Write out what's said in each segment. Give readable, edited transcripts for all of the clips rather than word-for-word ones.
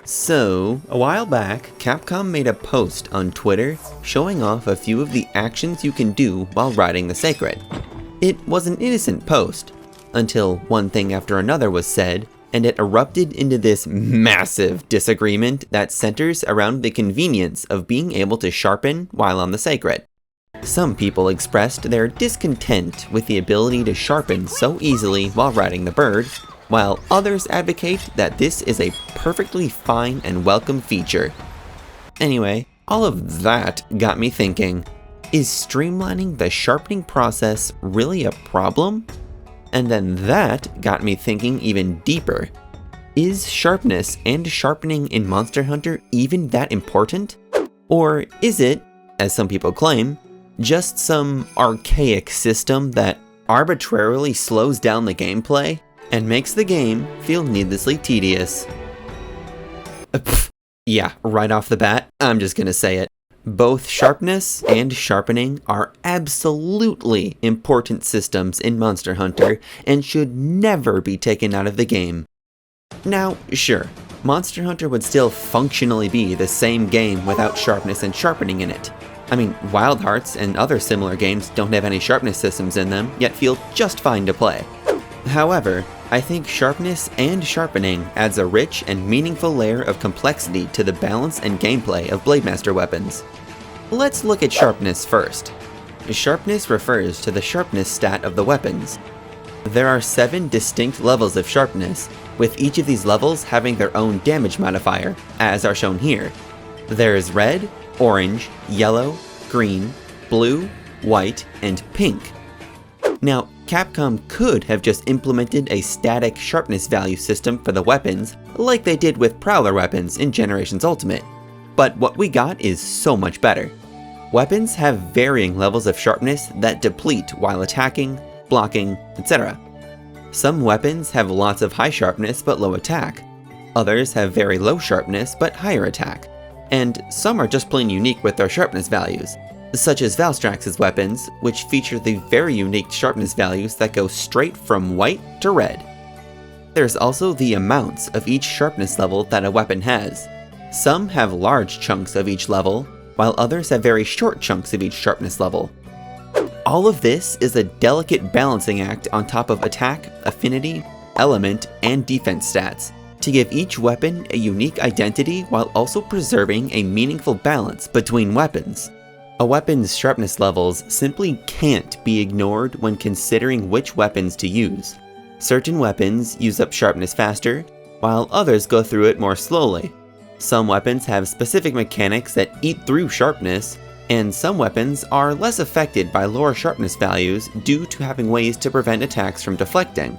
So, a while back, Capcom made a post on Twitter showing off a few of the actions you can do while riding the Sacred. It was an innocent post, until one thing after another was said, and it erupted into this massive disagreement that centers around the convenience of being able to sharpen while on the Sacred. Some people expressed their discontent with the ability to sharpen so easily while riding the bird, while others advocate that this is a perfectly fine and welcome feature. Anyway, all of that got me thinking, is streamlining the sharpening process really a problem? And then that got me thinking even deeper. Is sharpness and sharpening in Monster Hunter even that important? Or is it, as some people claim, just some archaic system that arbitrarily slows down the gameplay and makes the game feel needlessly tedious? Yeah, right off the bat, I'm just gonna say it. Both sharpness and sharpening are absolutely important systems in Monster Hunter and should never be taken out of the game. Now, sure, Monster Hunter would still functionally be the same game without sharpness and sharpening in it. I mean, Wild Hearts and other similar games don't have any sharpness systems in them, yet feel just fine to play. However, I think sharpness and sharpening adds a rich and meaningful layer of complexity to the balance and gameplay of Blademaster weapons. Let's look at sharpness first. Sharpness refers to the sharpness stat of the weapons. There are 7 distinct levels of sharpness, with each of these levels having their own damage modifier, as are shown here. There is red, orange, yellow, green, blue, white, and pink. Now, Capcom could have just implemented a static sharpness value system for the weapons, like they did with Prowler weapons in Generations Ultimate. But what we got is so much better. Weapons have varying levels of sharpness that deplete while attacking, blocking, etc. Some weapons have lots of high sharpness but low attack. Others have very low sharpness but higher attack. And some are just plain unique with their sharpness values, such as Valstrax's weapons, which feature the very unique sharpness values that go straight from white to red. There's also the amounts of each sharpness level that a weapon has. Some have large chunks of each level, while others have very short chunks of each sharpness level. All of this is a delicate balancing act on top of attack, affinity, element, and defense stats, to give each weapon a unique identity while also preserving a meaningful balance between weapons. A weapon's sharpness levels simply can't be ignored when considering which weapons to use. Certain weapons use up sharpness faster, while others go through it more slowly. Some weapons have specific mechanics that eat through sharpness, and some weapons are less affected by lower sharpness values due to having ways to prevent attacks from deflecting.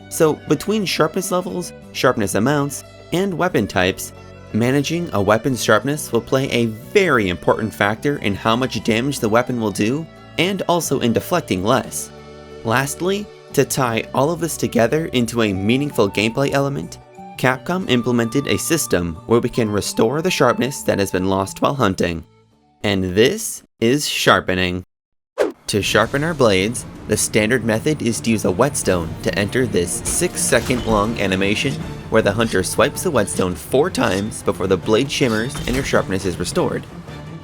So between sharpness levels, sharpness amounts, and weapon types, managing a weapon's sharpness will play a very important factor in how much damage the weapon will do, and also in deflecting less. Lastly, to tie all of this together into a meaningful gameplay element, Capcom implemented a system where we can restore the sharpness that has been lost while hunting. And this is sharpening. To sharpen our blades, the standard method is to use a whetstone to enter this 6-second long animation where the hunter swipes the whetstone 4 times before the blade shimmers and your sharpness is restored.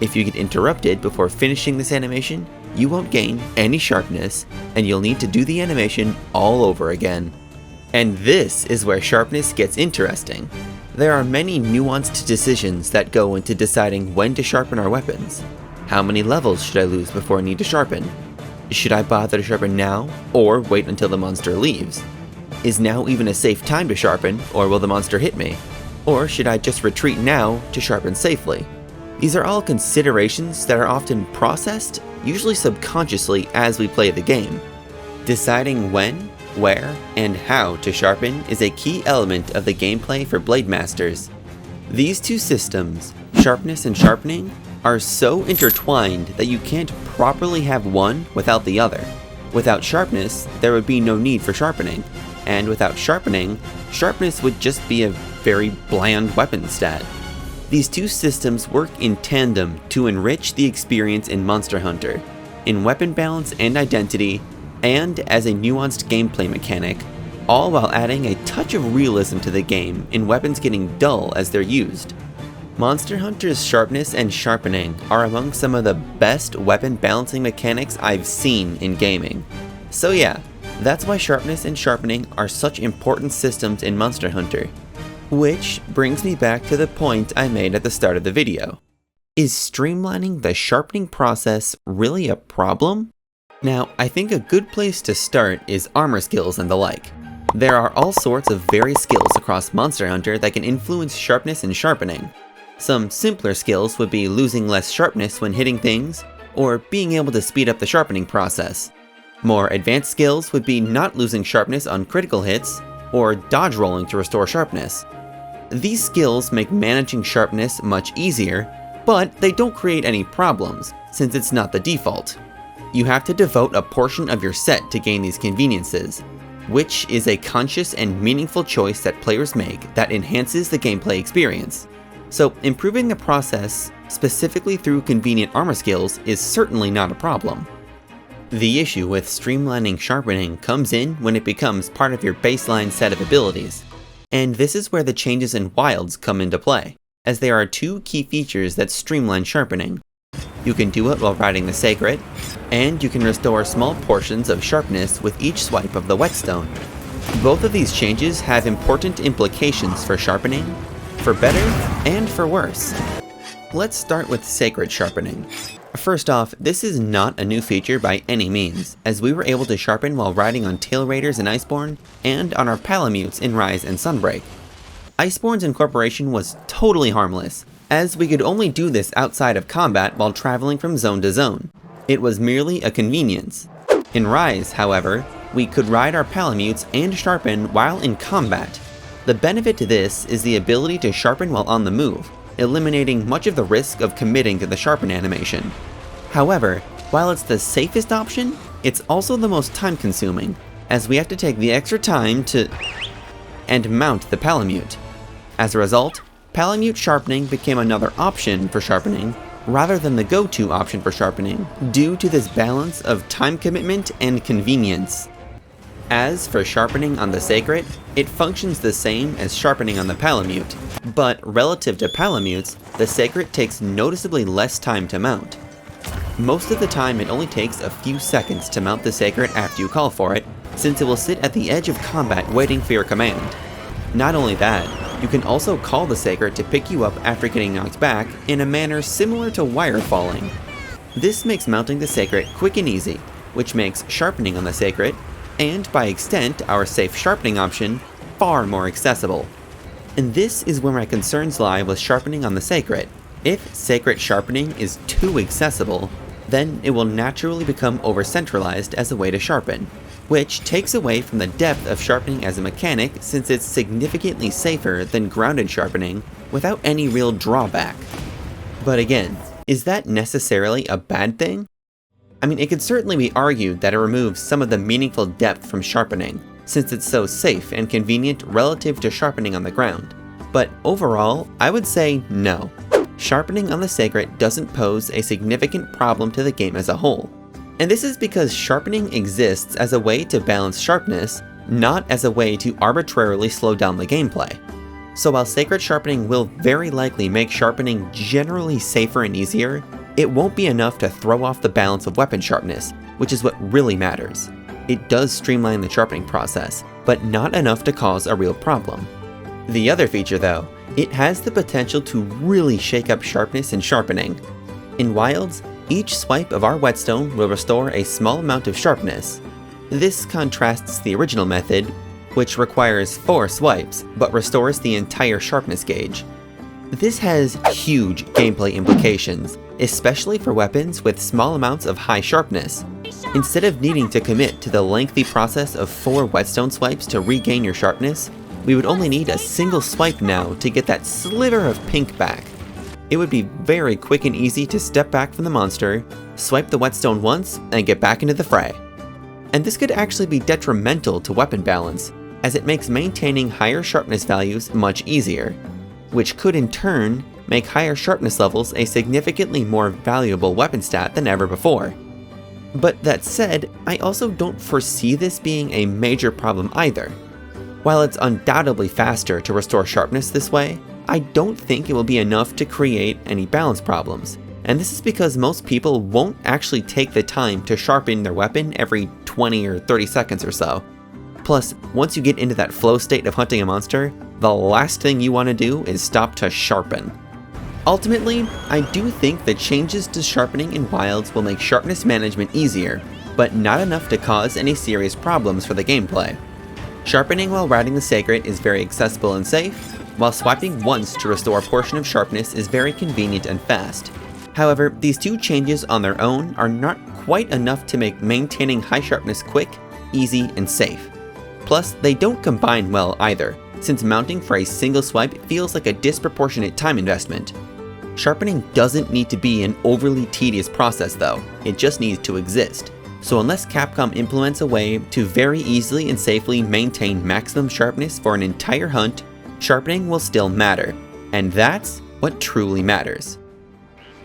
If you get interrupted before finishing this animation, you won't gain any sharpness, and you'll need to do the animation all over again. And this is where sharpness gets interesting. There are many nuanced decisions that go into deciding when to sharpen our weapons. How many levels should I lose before I need to sharpen? Should I bother to sharpen now, or wait until the monster leaves? Is now even a safe time to sharpen, or will the monster hit me? Or should I just retreat now to sharpen safely? These are all considerations that are often processed, usually subconsciously as we play the game. Deciding when, where, and how to sharpen is a key element of the gameplay for Blademasters. These two systems, sharpness and sharpening, are so intertwined that you can't properly have one without the other. Without sharpness, there would be no need for sharpening, and without sharpening, sharpness would just be a very bland weapon stat. These two systems work in tandem to enrich the experience in Monster Hunter, in weapon balance and identity, and as a nuanced gameplay mechanic. all while adding a touch of realism to the game in weapons getting dull as they're used. Monster Hunter's sharpness and sharpening are among some of the best weapon balancing mechanics I've seen in gaming. So yeah, that's why sharpness and sharpening are such important systems in Monster Hunter. Which brings me back to the point I made at the start of the video. Is streamlining the sharpening process really a problem? Now, I think a good place to start is armor skills and the like. There are all sorts of various skills across Monster Hunter that can influence sharpness and sharpening. Some simpler skills would be losing less sharpness when hitting things, or being able to speed up the sharpening process. More advanced skills would be not losing sharpness on critical hits, or dodge rolling to restore sharpness. These skills make managing sharpness much easier, but they don't create any problems, since it's not the default. You have to devote a portion of your set to gain these conveniences, which is a conscious and meaningful choice that players make that enhances the gameplay experience. So improving the process, specifically through convenient armor skills, is certainly not a problem. The issue with streamlining sharpening comes in when it becomes part of your baseline set of abilities. And this is where the changes in Wilds come into play, as there are two key features that streamline sharpening. You can do it while riding the Sacred, and you can restore small portions of sharpness with each swipe of the Whetstone. Both of these changes have important implications for sharpening, for better and for worse. Let's start with Sacred sharpening. First off, this is not a new feature by any means, as we were able to sharpen while riding on Tail Raiders in Iceborne, and on our Palamutes in Rise and Sunbreak. Iceborne's incorporation was totally harmless, as we could only do this outside of combat while traveling from zone to zone. It was merely a convenience. In Rise, however, we could ride our Palamutes and sharpen while in combat. The benefit to this is the ability to sharpen while on the move, eliminating much of the risk of committing to the sharpen animation. However, while it's the safest option, it's also the most time-consuming, as we have to take the extra time and mount the Palamute. As a result, Palamute sharpening became another option for sharpening, rather than the go-to option for sharpening, due to this balance of time commitment and convenience. As for sharpening on the Sacred, it functions the same as sharpening on the Palamute, but relative to Palamutes, the Sacred takes noticeably less time to mount. Most of the time it only takes a few seconds to mount the Sacred after you call for it, since it will sit at the edge of combat waiting for your command. Not only that, you can also call the Sacred to pick you up after getting knocked back in a manner similar to wire falling. This makes mounting the Sacred quick and easy, which makes sharpening on the Sacred, and by extent our safe sharpening option, far more accessible. And this is where my concerns lie with sharpening on the Sacred. If Sacred sharpening is too accessible, then it will naturally become over-centralized as a way to sharpen, which takes away from the depth of sharpening as a mechanic since it's significantly safer than grounded sharpening without any real drawback. But again, is that necessarily a bad thing? I mean, it could certainly be argued that it removes some of the meaningful depth from sharpening, since it's so safe and convenient relative to sharpening on the ground. But overall, I would say no. Sharpening on the Sacred doesn't pose a significant problem to the game as a whole. And this is because sharpening exists as a way to balance sharpness, not as a way to arbitrarily slow down the gameplay. So while Sacred sharpening will very likely make sharpening generally safer and easier, it won't be enough to throw off the balance of weapon sharpness, which is what really matters. It does streamline the sharpening process, but not enough to cause a real problem. The other feature though, it has the potential to really shake up sharpness and sharpening. In Wilds, each swipe of our Whetstone will restore a small amount of sharpness. This contrasts the original method, which requires 4 swipes, but restores the entire sharpness gauge. This has huge gameplay implications, especially for weapons with small amounts of high sharpness. Instead of needing to commit to the lengthy process of 4 Whetstone swipes to regain your sharpness, we would only need a single swipe now to get that sliver of pink back. It would be very quick and easy to step back from the monster, swipe the Whetstone once, and get back into the fray. And this could actually be detrimental to weapon balance, as it makes maintaining higher sharpness values much easier, which could in turn make higher sharpness levels a significantly more valuable weapon stat than ever before. But that said, I also don't foresee this being a major problem either. While it's undoubtedly faster to restore sharpness this way, I don't think it will be enough to create any balance problems. And this is because most people won't actually take the time to sharpen their weapon every 20 or 30 seconds or so. Plus, once you get into that flow state of hunting a monster, the last thing you want to do is stop to sharpen. Ultimately, I do think the changes to sharpening in Wilds will make sharpness management easier, but not enough to cause any serious problems for the gameplay. Sharpening while riding the Sacred is very accessible and safe, while swiping once to restore a portion of sharpness is very convenient and fast. However, these two changes on their own are not quite enough to make maintaining high sharpness quick, easy, and safe. Plus, they don't combine well either, since mounting for a single swipe feels like a disproportionate time investment. Sharpening doesn't need to be an overly tedious process though, it just needs to exist. So unless Capcom implements a way to very easily and safely maintain maximum sharpness for an entire hunt, sharpening will still matter. And that's what truly matters.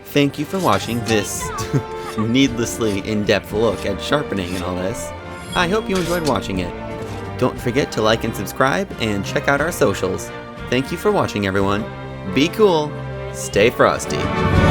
Thank you for watching this needlessly in-depth look at sharpening and all this. I hope you enjoyed watching it. Don't forget to like and subscribe and check out our socials. Thank you for watching everyone. Be cool, stay frosty.